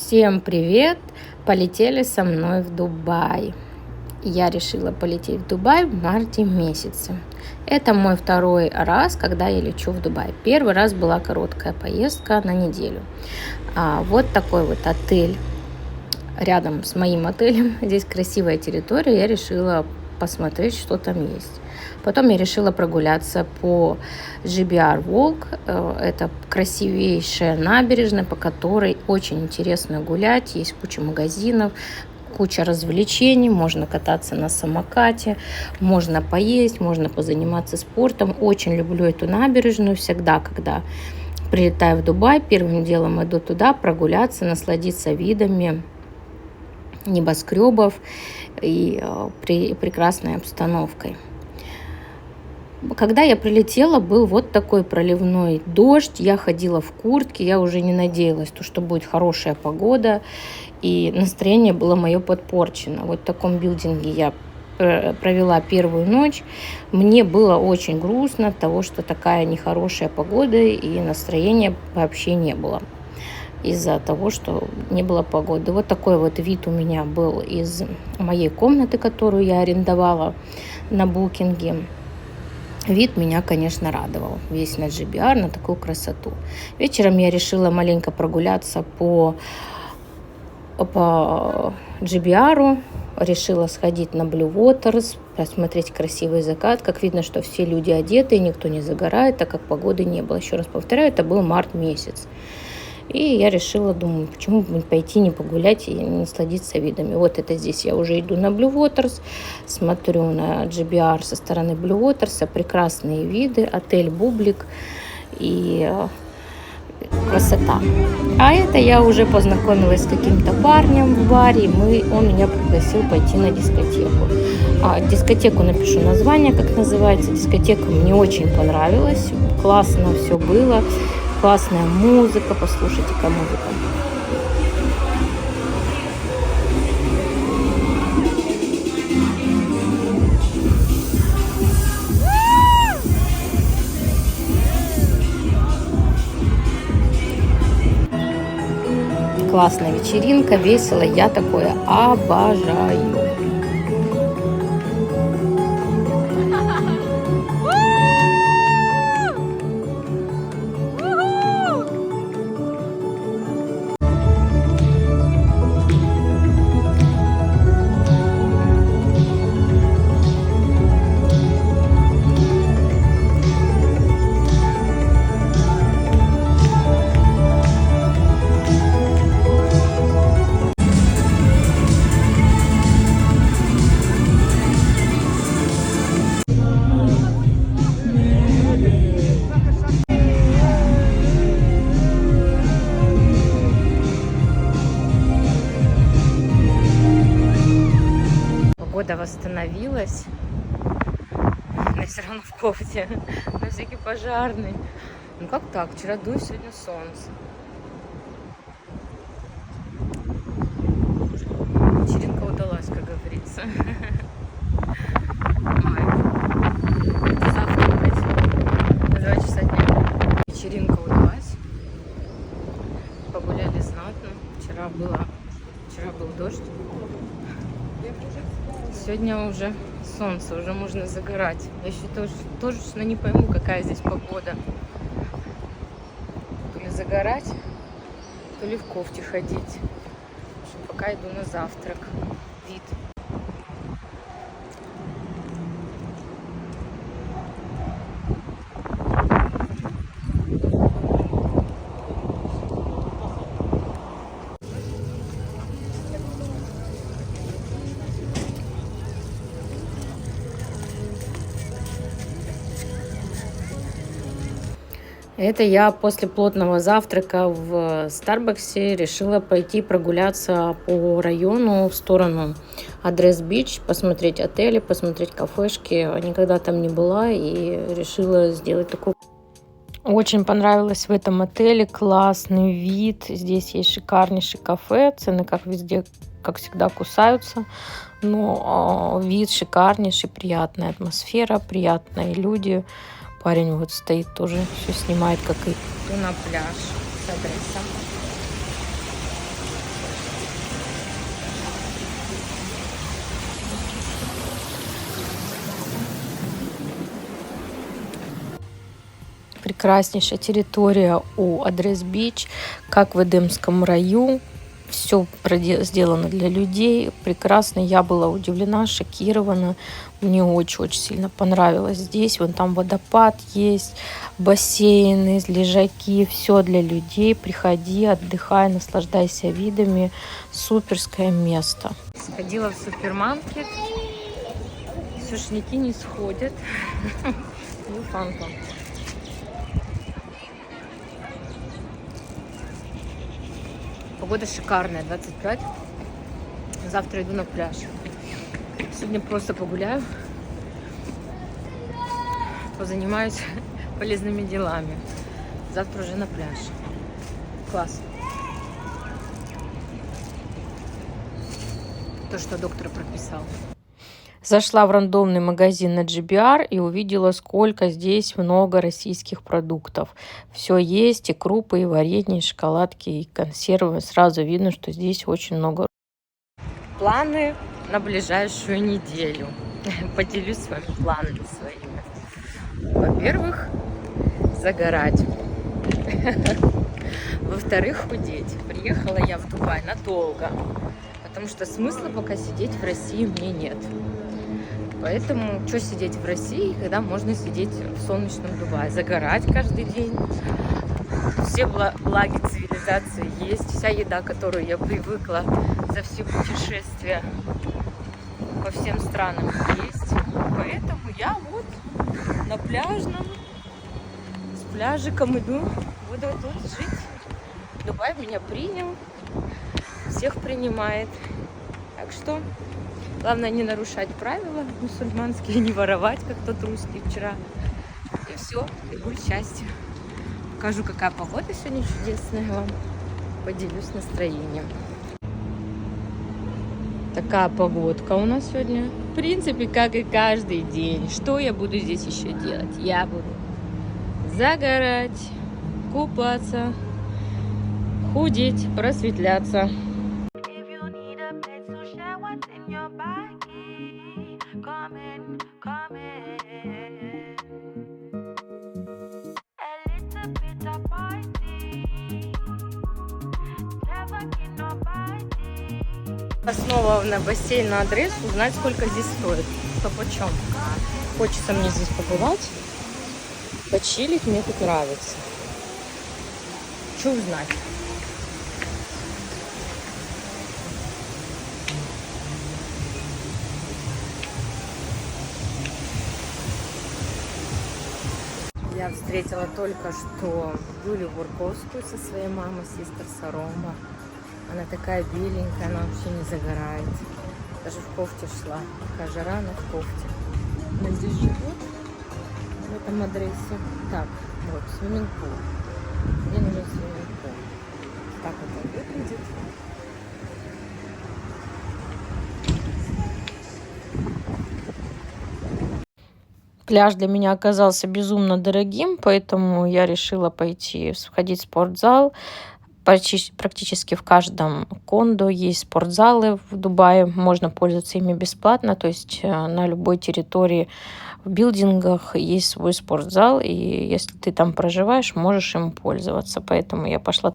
Всем привет! Полетели со мной в Дубай. Я решила полететь в Дубай в марте месяце. Это мой второй раз, когда я лечу в Дубай. Первый раз была короткая поездка на неделю. Вот такой вот отель рядом с моим отелем. Здесь красивая территория. Я решила посмотреть, что там есть. Потом я решила прогуляться по GBR Walk. Это красивейшая набережная, по которой очень интересно гулять. Есть куча магазинов, куча развлечений. Можно кататься на самокате, можно поесть, можно позаниматься спортом. Очень люблю эту набережную. Всегда, когда прилетаю в Дубай, первым делом иду туда прогуляться, насладиться видами небоскребов и прекрасной обстановкой. Когда я прилетела, был вот такой проливной дождь. Я ходила в куртке, я уже не надеялась, что будет хорошая погода. И настроение было мое подпорчено. Вот в таком билдинге я провела первую ночь. Мне было очень грустно от того, что такая нехорошая погода и настроения вообще не было. Из-за того, что не было погоды. Вот такой вот вид у меня был из моей комнаты, которую я арендовала на букинге. Вид меня, конечно, радовал. Весь на GBR, на такую красоту. Вечером я решила маленько прогуляться по GBR. Решила сходить на Blue Waters, посмотреть красивый закат. Как видно, что все люди одеты, никто не загорает, так как погоды не было. Еще раз повторяю, это был март месяц. И я решила, думаю, почему бы пойти не погулять и не насладиться видами. Вот это здесь я уже иду на Blue Waters, смотрю на GBR со стороны Blue Waters, прекрасные виды, отель Бублик и красота. А это я уже познакомилась с каким-то парнем в баре, он меня пригласил пойти на дискотеку. Дискотеку напишу название, как называется. Дискотека мне очень понравилась, классно все было. Классная музыка, послушайте-ка музыку. Классная вечеринка, весело, я такое обожаю. Погода восстановилась, но все равно в кофте, на всякий пожарный. Ну как так? Вчера дует, сегодня солнце. Вечеринка удалась, как говорится. Завтракать на 2 часа дня. Вечеринка удалась. Погуляли знатно. Вчера был дождь. Сегодня уже солнце, уже можно загорать. Я еще точно не пойму, какая здесь погода. То ли загорать, то ли в кофте ходить. В общем, пока иду на завтрак. Вид. Это я после плотного завтрака в Старбаксе решила пойти прогуляться по району в сторону Адрес-Бич, посмотреть отели, посмотреть кафешки. Никогда там не была и решила сделать такую. Очень понравилось в этом отеле, классный вид. Здесь есть шикарнейший кафе, цены как везде, как всегда, кусаются. Но вид шикарнейший, приятная атмосфера, приятные люди. Парень вот стоит тоже, все снимает, как и на пляж с адресом. Прекраснейшая территория у Адрес-Бич, как в Эдемском раю. Все сделано для людей. Прекрасно. Я была удивлена, шокирована. Мне очень-очень сильно понравилось здесь. Вон там водопад есть, бассейны, лежаки. Все для людей. Приходи, отдыхай, наслаждайся видами. Суперское место. Сходила в супермаркет. Сушники не сходят. Ну, фанта. Погода шикарная, 25. Завтра иду на пляж. Сегодня просто погуляю, позанимаюсь полезными делами. Завтра уже на пляж. Класс. То, что доктор прописал. Зашла в рандомный магазин на GBR и увидела, сколько здесь много российских продуктов. Все есть, и крупы, и варенье, и шоколадки, и консервы. Сразу видно, что здесь очень много. Планы на ближайшую неделю. Поделюсь с вами планами своими. Во-первых, загорать. Во-вторых, худеть. Приехала я в Дубай надолго, потому что смысла пока сидеть в России мне нет. Поэтому что сидеть в России, когда можно сидеть в солнечном Дубае, загорать каждый день. Все благи цивилизации есть, вся еда, которую я привыкла за все путешествия по всем странам есть. Поэтому я вот на пляжном, с пляжиком иду, буду тут жить. Дубай меня принял, всех принимает. Так что главное не нарушать правила мусульманские, не воровать, как тот русский вчера. И все, и будет счастье. Покажу, какая погода сегодня чудесная вам. Поделюсь настроением. Такая погодка у нас сегодня. В принципе, как и каждый день. Что я буду здесь еще делать? Я буду загорать, купаться, худеть, просветляться. Снова на бассейн на адрес, узнать, сколько здесь стоит, что почем. Хочется мне здесь побывать, почилить, мне тут нравится. Хочу узнать. Я встретила только что Юлю Бурковскую со своей мамой, сестер Сарома. Она такая беленькая, она вообще не загорает. Даже в кофте шла. Такая жара, она в кофте. Она здесь живет, в этом адресе. Так, вот, свимминг-пул. Мне нужен свимминг-пул. Так это выглядит. Пляж для меня оказался безумно дорогим, поэтому я решила пойти сходить в спортзал. Практически в каждом кондо есть спортзалы в Дубае, можно пользоваться ими бесплатно, то есть на любой территории в билдингах есть свой спортзал, и если ты там проживаешь, можешь им пользоваться. Поэтому я пошла